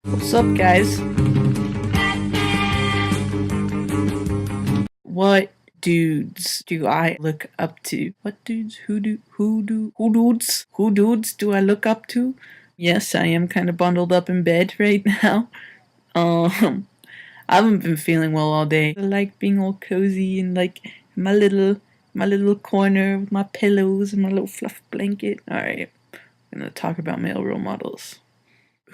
What's up, guys? What dudes do I look up to? What dudes? Who dudes do I look up to? Yes, I am kind of bundled up in bed right now. I haven't been feeling well all day. I like being all cozy and like my little corner with my pillows and my little fluff blanket. Alright, I'm gonna talk about male role models.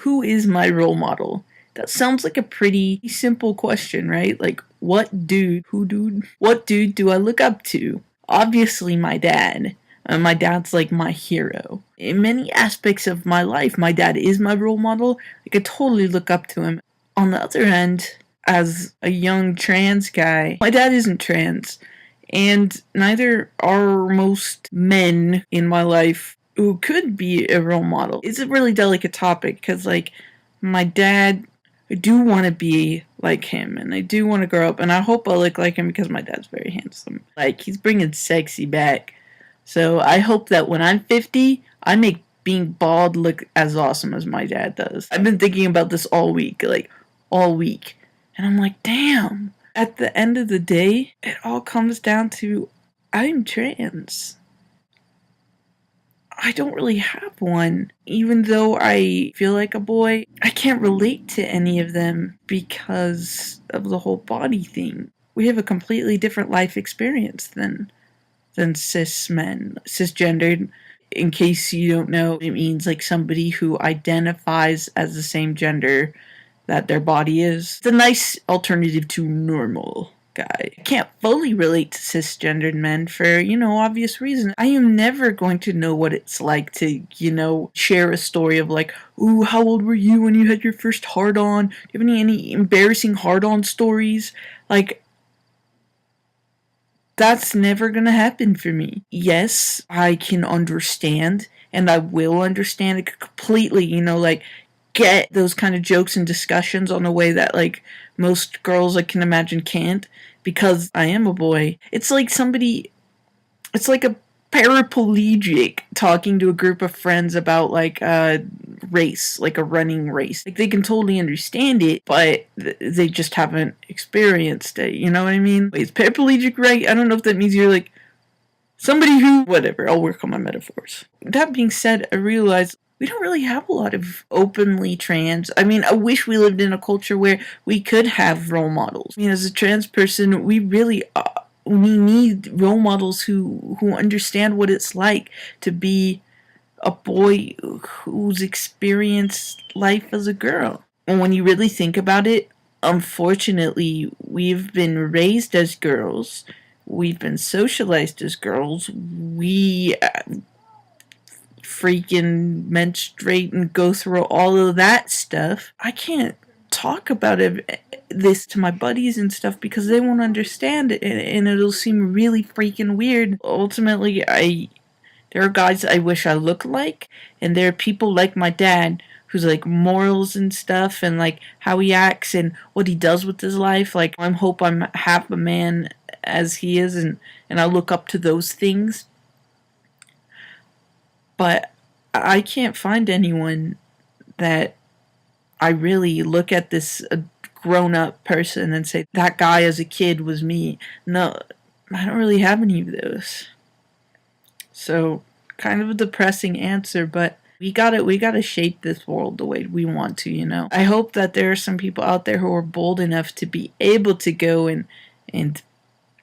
Who is my role model? That sounds like a pretty simple question, right? Like, what dude do I look up to? Obviously, my dad. My dad's like my hero. In many aspects of my life, my dad is my role model. I could totally look up to him. On the other hand, as a young trans guy, my dad isn't trans. And neither are most men in my life who could be a role model. It's a really delicate topic because, like, my dad, I do want to be like him and I do want to grow up and I hope I look like him because my dad's very handsome. Like, he's bringing sexy back. So I hope that when I'm 50, I make being bald look as awesome as my dad does. I've been thinking about this all week. And I'm like, damn. At the end of the day, it all comes down to I'm trans. I don't really have one. Even though I feel like a boy, I can't relate to any of them because of the whole body thing. We have a completely different life experience than cis men. Cisgendered, in case you don't know, it means like somebody who identifies as the same gender that their body is. It's a nice alternative to normal guy. I can't fully relate to cisgendered men for, obvious reasons. I am never going to know what it's like to, share a story of like, ooh, how old were you when you had your first hard-on? Do you have any embarrassing hard-on stories? Like, that's never gonna happen for me. Yes, I can understand, and I will understand it completely, get those kind of jokes and discussions on a way that, like, most girls I can imagine can't, because I am a boy. It's like a paraplegic talking to a group of friends about, like, a race, like a running race. Like, they can totally understand it, but they just haven't experienced it, you know what I mean? Wait, is paraplegic right? I don't know if that means you're, like, somebody who... Whatever, I'll work on my metaphors. That being said, I realize we don't really have a lot of openly trans. I mean, I wish we lived in a culture where we could have role models. I mean, as a trans person, we really we need role models who understand what it's like to be a boy who's experienced life as a girl. And when you really think about it, unfortunately, we've been raised as girls. We've been socialized as girls. We freaking menstruate and go through all of that stuff. I can't talk about this to my buddies and stuff because they won't understand it and it'll seem really freaking weird. Ultimately, there are guys I wish I looked like, and there are people like my dad who's like morals and stuff and like how he acts and what he does with his life. Like, I hope I'm half a man as he is, and I look up to those things. But I can't find anyone that I really look at this grown-up person and say, that guy as a kid was me. No, I don't really have any of those. So, kind of a depressing answer, but we gotta shape this world the way we want to, I hope that there are some people out there who are bold enough to be able to go and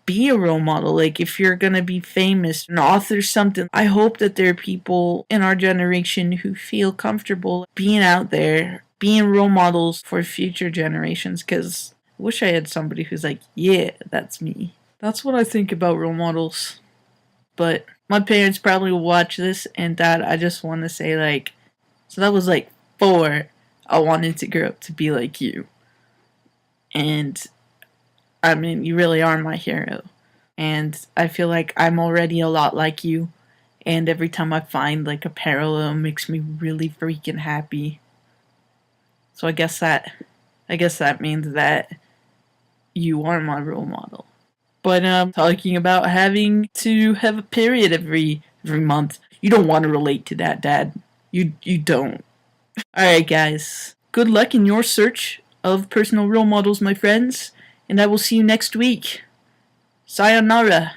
be a role model. Like, if you're gonna be famous, an author, something, I hope that there are people in our generation who feel comfortable being out there, being role models for future generations, because I wish I had somebody who's like, yeah, that's me. That's what I think about role models. But my parents probably will watch this, and Dad, I just want to say, like, so that was like 4, I wanted to grow up to be like you. And I mean, you really are my hero. And I feel like I'm already a lot like you. And every time I find like a parallel, it makes me really freaking happy. So I guess that means that you are my role model. But talking about having to have a period every month, you don't want to relate to that, Dad. You don't. Alright, guys. good luck in your search of personal role models, my friends, and I will see you next week. Sayonara.